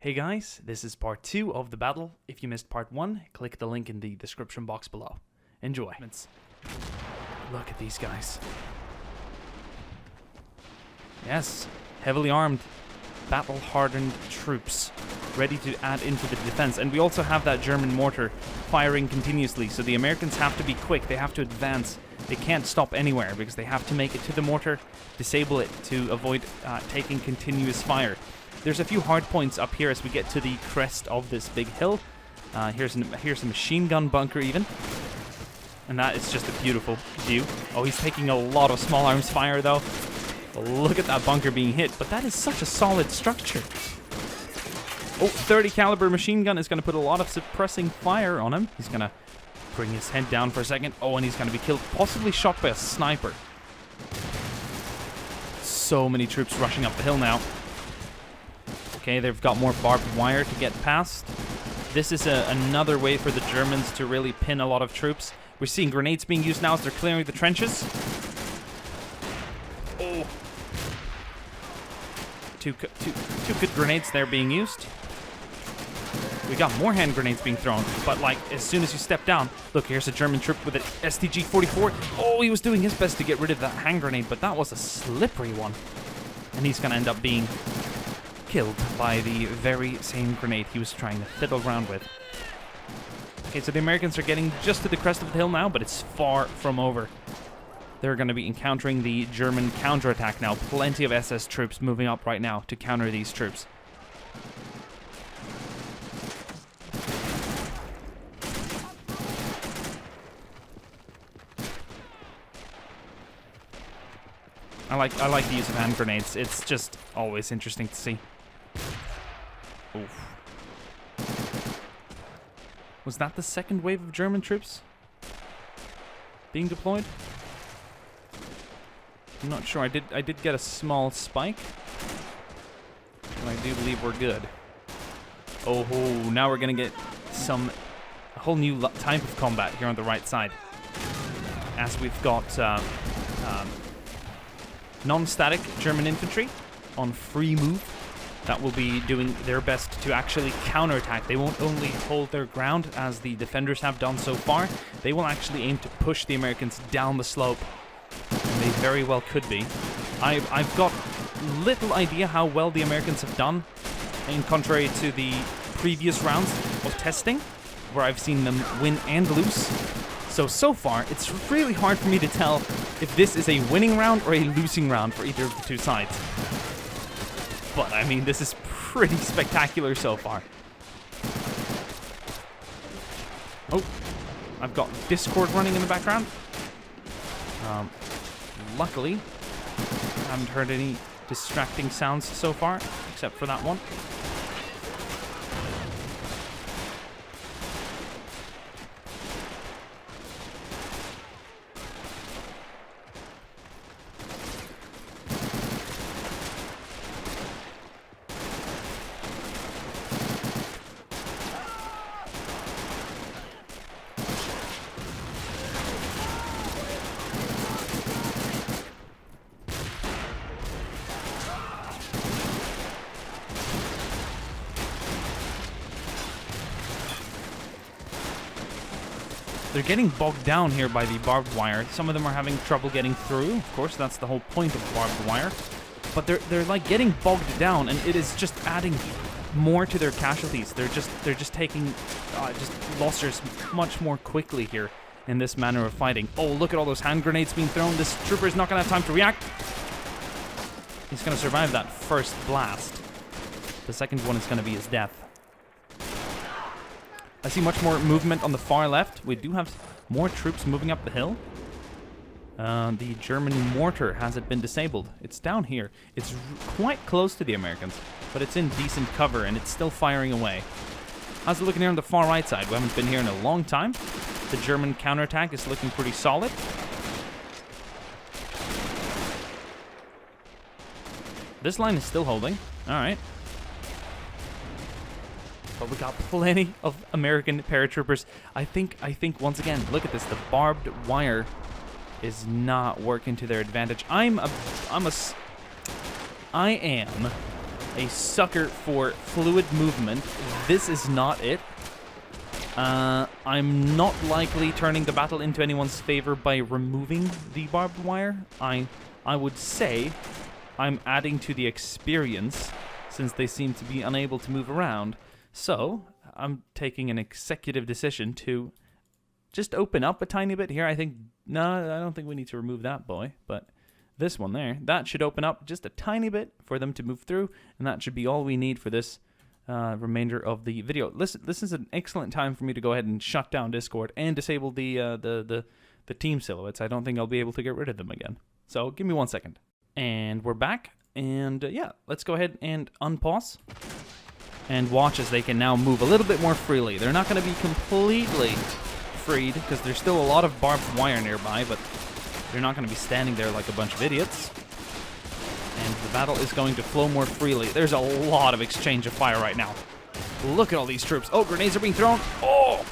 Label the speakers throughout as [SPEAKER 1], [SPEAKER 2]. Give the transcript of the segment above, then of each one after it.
[SPEAKER 1] Hey guys, this is part 2 of the battle. If you missed part 1, click the link in the description box below. Enjoy. Look at these guys. Yes, heavily armed, battle-hardened troops ready to add into the defense. And we also have that German mortar firing continuously, so the Americans have to be quick. They have to advance. They can't stop anywhere because they have to make it to the mortar, disable it to avoid taking continuous fire. There's a few hard points up here as we get to the crest of this big hill. Here's a machine gun bunker even. And that is just a beautiful view. Oh, he's taking a lot of small arms fire though. Look at that bunker being hit, but that is such a solid structure. Oh, 30 caliber machine gun is going to put a lot of suppressing fire on him. He's going to bring his head down for a second. Oh, and he's going to be killed, possibly shot by a sniper. So many troops rushing up the hill now. Okay, they've got more barbed wire to get past. This is another way for the Germans to really pin a lot of troops. We're seeing grenades being used now as they're clearing the trenches. Oh. Two good grenades there being used. We got more hand grenades being thrown, but like as soon as you step down, look, here's a German troop with an STG-44. Oh, he was doing his best to get rid of that hand grenade, but that was a slippery one. And he's gonna end up being killed by the very same grenade he was trying to fiddle around with. Okay, so the Americans are getting just to the crest of the hill now, but it's far from over. They're going to be encountering the German counterattack now. Plenty of SS troops moving up right now to counter these troops. I like the use of hand grenades. It's just always interesting to see. Oof. Was that the second wave of German troops being deployed? I'm not sure. I did get a small spike, and I do believe we're good. Oh, now we're gonna get a whole new type of combat here on the right side, as we've got non-static German infantry on free move that will be doing their best to actually counterattack. They won't only hold their ground as the defenders have done so far, they will actually aim to push the Americans down the slope. And they very well could be. I've got little idea how well the Americans have done, in contrary to the previous rounds of testing, where I've seen them win and lose. So far, it's really hard for me to tell if this is a winning round or a losing round for either of the two sides. But, I mean, this is pretty spectacular so far. Oh, I've got Discord running in the background. Luckily, I haven't heard any distracting sounds so far, except for that one. They're getting bogged down here by the barbed wire. Some of them are having trouble getting through. Of course, that's the whole point of barbed wire. But they're like getting bogged down, and it is just adding more to their casualties. They're just taking losses much more quickly here in this manner of fighting. Oh, look at all those hand grenades being thrown. This trooper is not going to have time to react. He's going to survive that first blast. The second one is going to be his death. I see much more movement on the far left. We do have more troops moving up the hill. The German mortar hasn't been disabled. It's down here. It's quite close to the Americans, but it's in decent cover and it's still firing away. How's it looking here on the far right side? We haven't been here in a long time. The German counterattack is looking pretty solid. This line is still holding. All right. But we got plenty of American paratroopers. I think once again, look at this. The barbed wire is not working to their advantage. I am a sucker for fluid movement. This is not it. I'm not likely turning the battle into anyone's favor by removing the barbed wire. I would say I'm adding to the experience since they seem to be unable to move around. So I'm taking an executive decision to just open up a tiny bit here. I don't think we need to remove that boy, but this one there, that should open up just a tiny bit for them to move through, and that should be all we need for this remainder of the video. Listen, this is an excellent time for me to go ahead and shut down Discord and disable the team silhouettes. I don't think I'll be able to get rid of them again. So give me 1 second. And we're back, and yeah, let's go ahead and unpause and watch as they can now move a little bit more freely. They're not going to be completely freed because there's still a lot of barbed wire nearby, but they're not going to be standing there like a bunch of idiots. And the battle is going to flow more freely. There's a lot of exchange of fire right now. Look at all these troops. Oh, grenades are being thrown. Oh!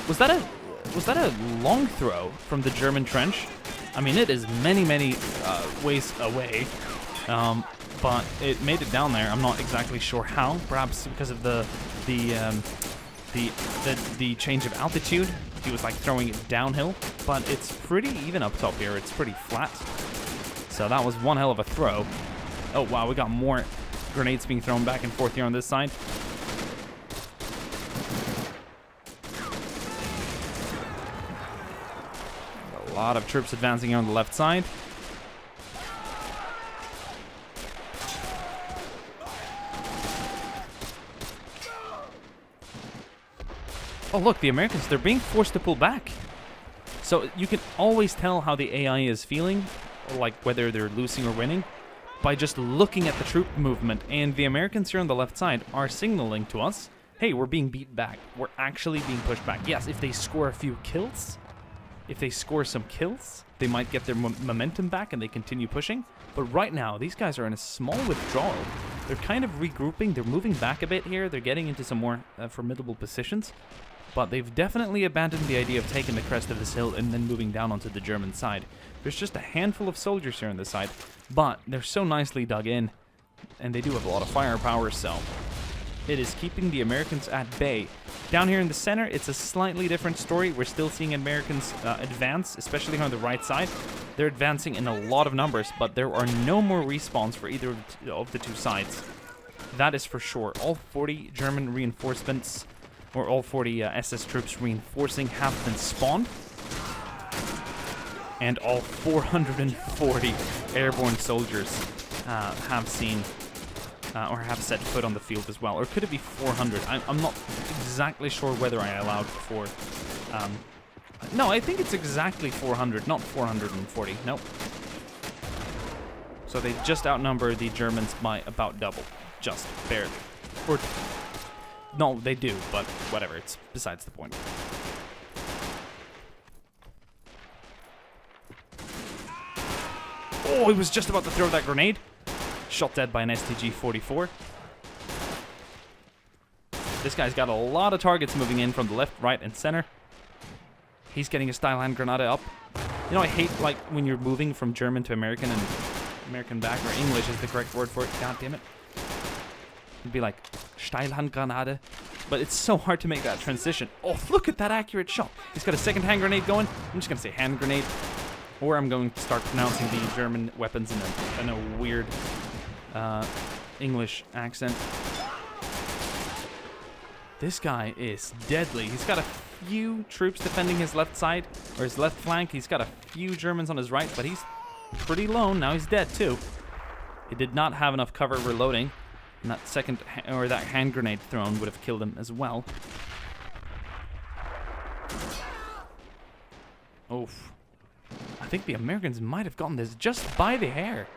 [SPEAKER 1] Was that a long throw from the German trench? I mean, it is many ways away. But it made it down there. I'm not exactly sure how. Perhaps because of the change of altitude. He was like throwing it downhill, but it's pretty even up top here. It's pretty flat. So that was one hell of a throw. Oh wow, we got more grenades being thrown back and forth here on this side. A lot of troops advancing here on the left side. Oh, look, the Americans, they're being forced to pull back. So you can always tell how the AI is feeling, like whether they're losing or winning, by just looking at the troop movement. And the Americans here on the left side are signaling to us, hey, we're being beat back. We're actually being pushed back. Yes, if they score a few kills, if they score some kills, they might get their momentum back and they continue pushing. But right now, these guys are in a small withdrawal. They're kind of regrouping. They're moving back a bit here. They're getting into some more formidable positions. But they've definitely abandoned the idea of taking the crest of this hill and then moving down onto the German side. There's just a handful of soldiers here on this side, but they're so nicely dug in, and they do have a lot of firepower, so it is keeping the Americans at bay. Down here in the center, it's a slightly different story. We're still seeing Americans advance, especially on the right side. They're advancing in a lot of numbers, but there are no more respawns for either of the two sides. That is for sure. All 40 German reinforcements, or all 40 SS troops reinforcing, have been spawned. And all 440 airborne soldiers have seen or have set foot on the field as well. Or could it be 400? I'm not exactly sure whether I allowed for... no, I think it's exactly 400, not 440. Nope. So they just outnumber the Germans by about double. Just barely. Or... no, they do, but whatever. It's besides the point. Oh, he was just about to throw that grenade. Shot dead by an STG-44. This guy's got a lot of targets moving in from the left, right, and center. He's getting a style hand grenade up. You know, I hate like when you're moving from German to American and American back, or English is the correct word for it. God damn it. It'd be like Steilhandgranate. But it's so hard to make that transition. Oh, look at that accurate shot. He's got a second hand grenade going. I'm just going to say hand grenade. Or I'm going to start pronouncing the German weapons in a weird English accent. This guy is deadly. He's got a few troops defending his left side, or his left flank. He's got a few Germans on his right, but he's pretty lone. Now he's dead too. He did not have enough cover reloading. And that second, or that hand grenade thrown would have killed him as well. Oof. I think the Americans might have gotten this just by the hair.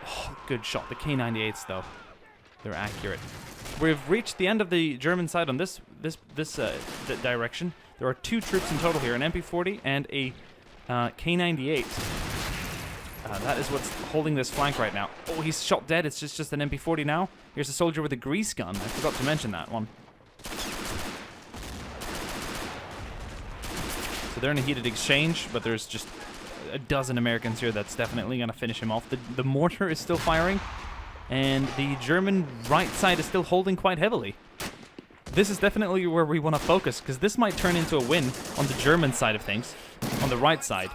[SPEAKER 1] Oh, good shot. The K98s, though, they're accurate. We've reached the end of the German side on this direction. There are 2 troops in total here, an MP40 and a K98. That is what's holding this flank right now. Oh, he's shot dead. It's just an MP40 now. Here's a soldier with a grease gun. I forgot to mention that one. So they're in a heated exchange, but there's just a dozen Americans here that's definitely going to finish him off. The mortar is still firing. And the German right side is still holding quite heavily. This is definitely where we want to focus, because this might turn into a win on the German side of things, on the right side.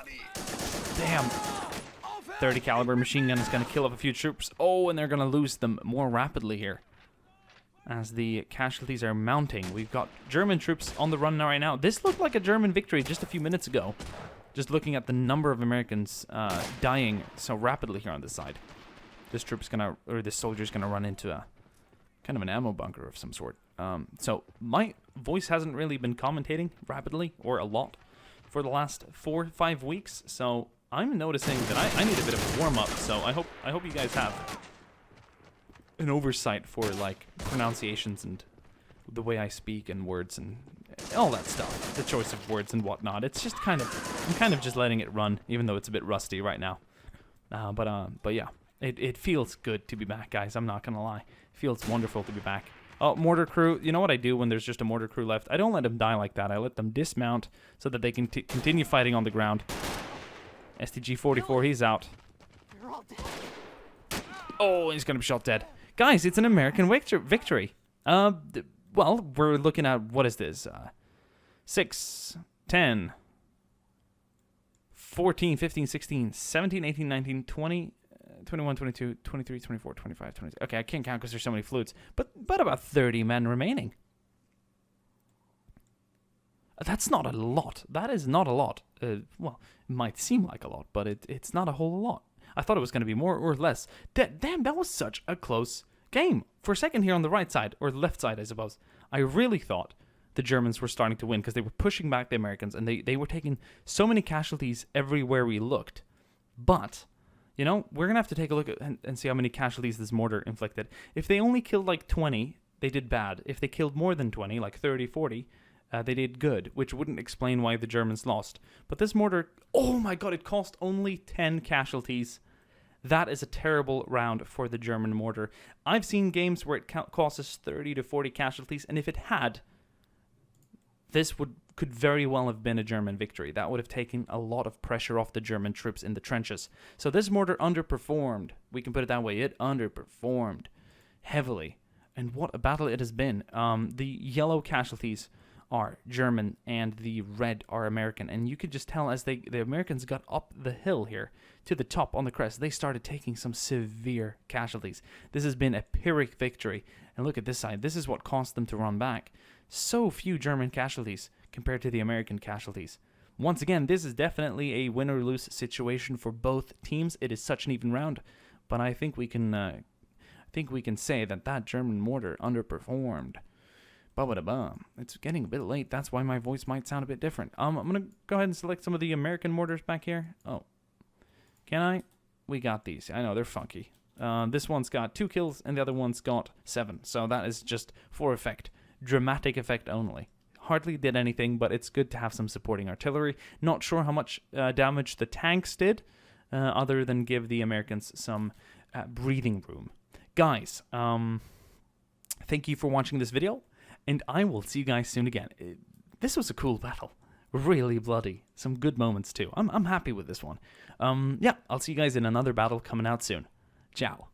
[SPEAKER 1] Damn. 30 caliber machine gun is going to kill off a few troops. Oh, and they're going to lose them more rapidly here as the casualties are mounting. We've got German troops on the run right now. This looked like a German victory just a few minutes ago. Just looking at the number of Americans dying so rapidly here on this side. This soldier's gonna run into a kind of an ammo bunker of some sort. So my voice hasn't really been commentating rapidly or a lot for the last 4 or 5 weeks. So I'm noticing that I need a bit of a warm up. So I hope you guys have an oversight for like pronunciations and the way I speak and words and all that stuff, the choice of words and whatnot. It's just I'm kind of just letting it run, even though it's a bit rusty right now. But yeah, it feels good to be back, guys. I'm not gonna lie, it feels wonderful to be back. Oh, mortar crew. You know what I do when there's just a mortar crew left? I don't let them die like that. I let them dismount so that they can continue fighting on the ground. STG-44, he's out. Oh, he's gonna be shot dead. Guys, it's an American victory. Well, we're looking at, what is this? 6, 10, 14, 15, 16, 17, 18, 19, 20, 21, 22, 23, 24, 25, 26. Okay, I can't count because there's so many flutes. But about 30 men remaining. That's not a lot. That is not a lot. Well, it might seem like a lot, but it's not a whole lot. I thought it was going to be more or less. Damn, that was such a close game. For a second here on the right side, or the left side, I suppose, I really thought the Germans were starting to win because they were pushing back the Americans and they were taking so many casualties everywhere we looked. But, you know, we're going to have to take a look at and see how many casualties this mortar inflicted. If they only killed like 20, they did bad. If they killed more than 20, like 30, 40, they did good, which wouldn't explain why the Germans lost. But this mortar, oh my god, it cost only 10 casualties. That is a terrible round for the German mortar. I've seen games where it costs us 30 to 40 casualties, and if it had, this could very well have been a German victory. That would have taken a lot of pressure off the German troops in the trenches. So this mortar underperformed. We can put it that way. It underperformed heavily. And what a battle it has been. The yellow casualties are German and the red are American. And you could just tell as the Americans got up the hill here to the top on the crest, they started taking some severe casualties. This has been a Pyrrhic victory. And look at this side. This is what caused them to run back. So few German casualties compared to the American casualties. Once again, this is definitely a win or lose situation for both teams. It is such an even round, but I think we can say that German mortar underperformed. Ba-ba-da-bum. It's getting a bit late. That's why my voice might sound a bit different. I'm gonna go ahead and select some of the American mortars back here. Oh, can I? We got these. I know they're funky. This one's got 2 kills and the other one's got 7. So that is just for effect. Dramatic effect only. Hardly did anything, but it's good to have some supporting artillery. Not sure how much damage the tanks did, other than give the Americans some breathing room. Guys, thank you for watching this video, and I will see you guys soon again. This was a cool battle. Really bloody. Some good moments too. I'm happy with this one. Yeah, I'll see you guys in another battle coming out soon. Ciao.